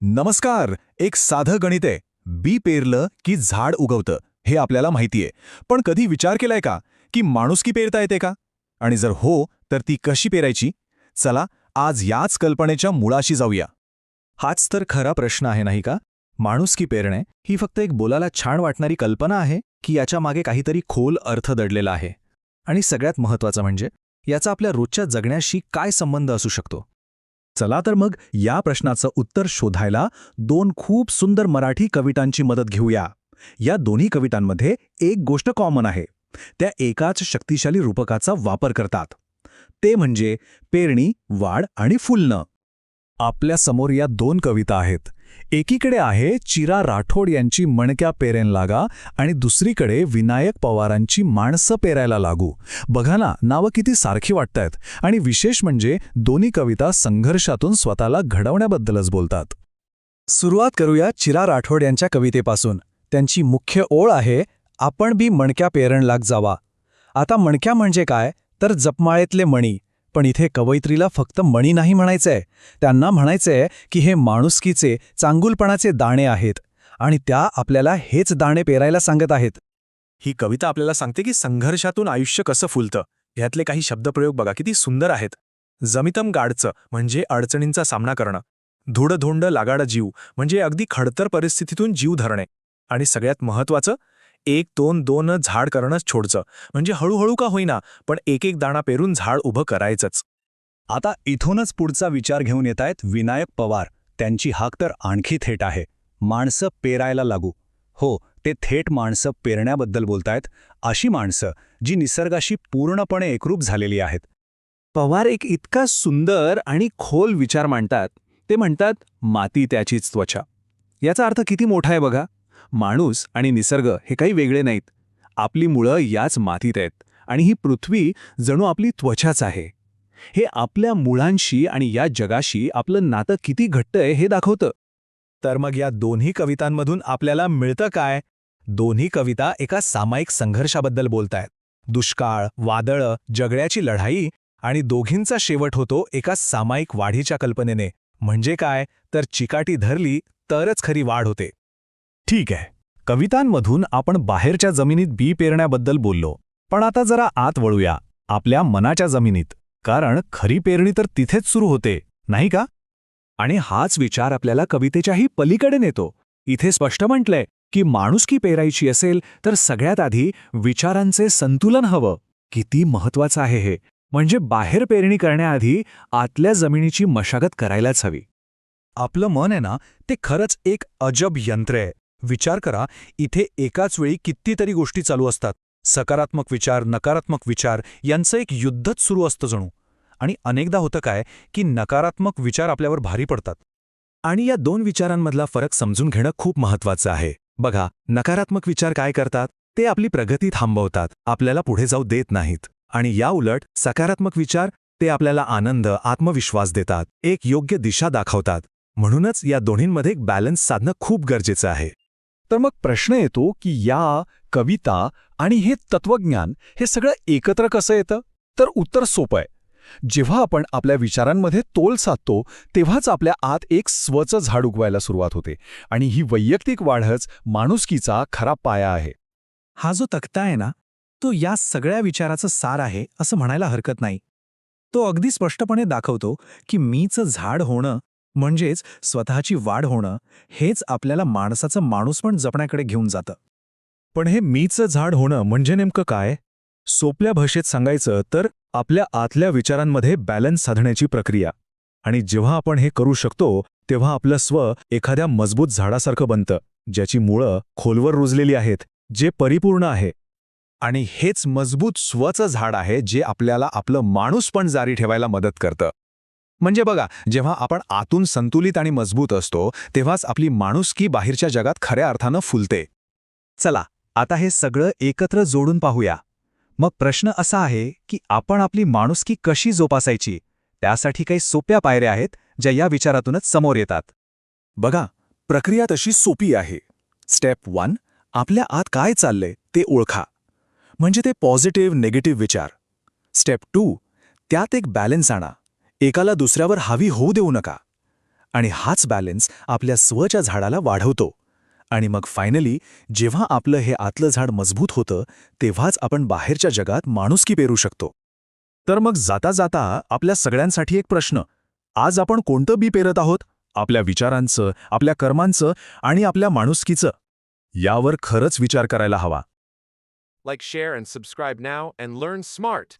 नमस्कार. एक साधं गणित आहे. बी पेरलं की झाड उगवतं हे आपल्याला माहितीये. पण कधी विचार केलाय का की माणुसकी पेरता येते का? आणि जर हो तर ती कशी पेरायची? चला आज याच कल्पनेच्या मुळाशी जाऊया. हाच तर खरा प्रश्न आहे नाही का? माणुसकी पेरणे ही फक्त एक बोलायला छान वाटणारी कल्पना आहे की याच्या मागे काहीतरी खोल अर्थ दडलेला आहे? आणि सगळ्यात महत्त्वाचं म्हणजे याचा आपल्या रोजच्या जगण्याशी काय संबंध असू शकतो? चला तर मग या प्रश्नाचं उत्तर शोधायला दोन खूप सुंदर मराठी कवितांची मदत घेऊया. या दोन्ही कवितांमध्ये एक गोष्ट कॉमन आहे. त्या एकाच शक्तिशाली रूपकाचा वापर करतात. ते म्हणजे पेरणी, वाढ आणि फुलणं. आपल्या समोर या दोन कविता आहेत. एकीकडे आहे चिरा राठोड यांची मणक्या पेरेन लागा आणि दुसरीकडे विनायक पवारांची माणसं पेरायला लागू. बघा ना, नावं किती सारखी वाटतायत. आणि विशेष म्हणजे दोन्ही कविता संघर्षातून स्वतःला घडवण्याबद्दलच बोलतात. सुरुवात करूया चिरा राठोड यांच्या कवितेपासून. त्यांची मुख्य ओळ आहे, आपण बी मणक्या पेरण लाग जावा. आता मणक्या म्हणजे काय तर जपमाळेतले मणी. पण इथे कवयित्रीला फक्त मणी नाही म्हणायचंय, त्यांना म्हणायचंय की हे माणुसकीचे, चांगुलपणाचे दाणे आहेत आणि त्या आपल्याला हेच दाणे पेरायला सांगत आहेत. ही कविता आपल्याला सांगते की संघर्षातून आयुष्य कसं फुलतं. ह्यातले काही शब्दप्रयोग बघा किती सुंदर आहेत. जमितम गाडचं म्हणजे अडचणींचा सामना करणं. धुडधोंड लागाडा जीव म्हणजे अगदी खडतर परिस्थितीतून जीव धरणे. आणि सगळ्यात महत्त्वाचं, 1-2-2 झाड करणंच छोडचं म्हणजे हळूहळू का होईना पण एक एक दाणा पेरून झाड उभं करायचंच. आता इथूनच पुढचा विचार घेऊन येत आहेत विनायक पवार. त्यांची हाक तर आणखी थेट आहे, माणसं पेरायला लागू. हो, ते थेट माणसं पेरण्याबद्दल बोलतायत, अशी माणसं जी निसर्गाशी पूर्णपणे एकरूप झालेली आहेत. पवार एक इतका सुंदर आणि खोल विचार मांडतात. ते म्हणतात, माती त्याचीच त्वचा. याचा अर्थ किती मोठा आहे बघा. माणूस आणि निसर्ग हे काही वेगळे नाहीत. आपली मुळं याच मातीत आहेत आणि ही पृथ्वी जणू आपली त्वचाच आहे. हे आपल्या मुळांशी आणि या जगाशी आपलं नातं किती घट्ट आहे हे दाखवतं. तर मग या दोन्ही कवितांमधून आपल्याला मिळतं काय? दोन्ही कविता एका सामायिक संघर्षाबद्दल बोलतायत. दुष्काळ, वादळं, जगण्याची लढाई आणि दोघींचा शेवट होतो एका सामायिक वाढीच्या कल्पनेने. म्हणजे काय तर चिकाटी धरली तरच खरी वाढ होते. ठीक आहे, कवितांमधून आपण बाहेरच्या जमिनीत बी पेरण्याबद्दल बोललो. पण आता जरा आत वळूया, आपल्या मनाच्या जमिनीत. कारण खरी पेरणी तर तिथेच सुरू होते, नाही का? आणि हाच विचार आपल्याला कवितेच्याही पलीकडे नेतो. इथे स्पष्ट म्हटलंय की माणुसकी पेरायची असेल तर सगळ्यात आधी विचारांचे संतुलन हवं. किती महत्वाचं आहे हे. म्हणजे बाहेर पेरणी करण्याआधी आतल्या जमिनीची मशागत करायलाच हवी. आपलं मन आहे ना, ते खरंच एक अजब यंत्र आहे. विचार करा, इथे एकाच वेळी कितीतरी गोष्टी चालू असतात. सकारात्मक विचार, नकारात्मक विचार यांचं एक युद्धच सुरू असतं जणू. आणि अनेकदा होतं काय की नकारात्मक विचार आपल्यावर भारी पडतात. आणि या दोन विचारांमधला फरक समजून घेणं खूप महत्त्वाचं आहे. बघा, नकारात्मक विचार काय करतात? ते आपली प्रगती थांबवतात, आपल्याला पुढे जाऊ देत नाहीत. आणि या उलट सकारात्मक विचार ते आपल्याला आनंद, आत्मविश्वास देतात, एक योग्य दिशा दाखवतात. म्हणूनच या दोन्हींमध्ये एक बॅलन्स साधणं खूप गरजेचं आहे. तर मग प्रश्न येतो की या कविता आणि हे तत्वज्ञान हे सगळं एकत्र कसं येतं? तर उत्तर सोपं आहे. जेव्हा आपण आपल्या विचारांमध्ये तोल साधतो तेव्हाच आपल्या आत एक स्वचं झाड उगवायला सुरुवात होते. आणि ही वैयक्तिक वाढच माणुसकीचा खरा पाया आहे. हा जो तक्ता आहे ना, तो या सगळ्या विचाराचं सार आहे असं म्हणायला हरकत नाही. तो अगदी स्पष्टपणे दाखवतो की मीचं झाड होणं म्हणजेच स्वतःची वाढ होणं हेच आपल्याला माणसाचं माणूसपण जपण्याकडे घेऊन जातं. पण हे मीचं झाड होणं म्हणजे नेमकं काय? सोप्या भाषेत सांगायचं तर आपल्या आतल्या विचारांमध्ये बॅलन्स साधण्याची प्रक्रिया. आणि जेव्हा आपण हे करू शकतो तेव्हा आपलं स्व एखाद्या मजबूत झाडासारखं बनतं, ज्याची मुळं खोलवर रुजलेली आहेत, जे परिपूर्ण आहे. आणि हेच मजबूत स्वचं झाड आहे जे आपल्याला आपलं माणूसपण जारी ठेवायला मदत करतं. म्हणजे बघा, जेव्हा आपण आतून संतुलित आणि मजबूत असतो तेव्हाच आपली माणुसकी बाहेरच्या जगात खऱ्या अर्थानं फुलते. चला, आता हे सगळं एकत्र जोडून पाहूया. मग प्रश्न असा आहे की आपण आपली माणुसकी कशी जोपासायची? त्यासाठी काही सोप्या पायऱ्या आहेत ज्या या विचारातूनच समोर येतात. बघा, प्रक्रिया तशी सोपी आहे. स्टेप 1, आपल्या आत काय चाललंय ते ओळखा. म्हणजे ते पॉझिटिव्ह, निगेटिव्ह विचार. स्टेप 2, त्यात एक बॅलन्स आणा. एकाला दुसऱ्यावर हावी होऊ देऊ नका. आणि हाच बॅलन्स आपल्या स्वच्या झाडाला वाढवतो. आणि मग फायनली जेव्हा आपलं हे आतलं झाड मजबूत होतं तेव्हाच आपण बाहेरच्या जगात माणुसकी पेरू शकतो. तर मग जाता जाता आपल्या सगळ्यांसाठी एक प्रश्न. आज आपण कोणतं बी पेरत आहोत? आपल्या विचारांचं, आपल्या कर्मांचं आणि आपल्या माणुसकीचं? यावर खरंच विचार करायला हवा. Like, share, and subscribe now and learn smart.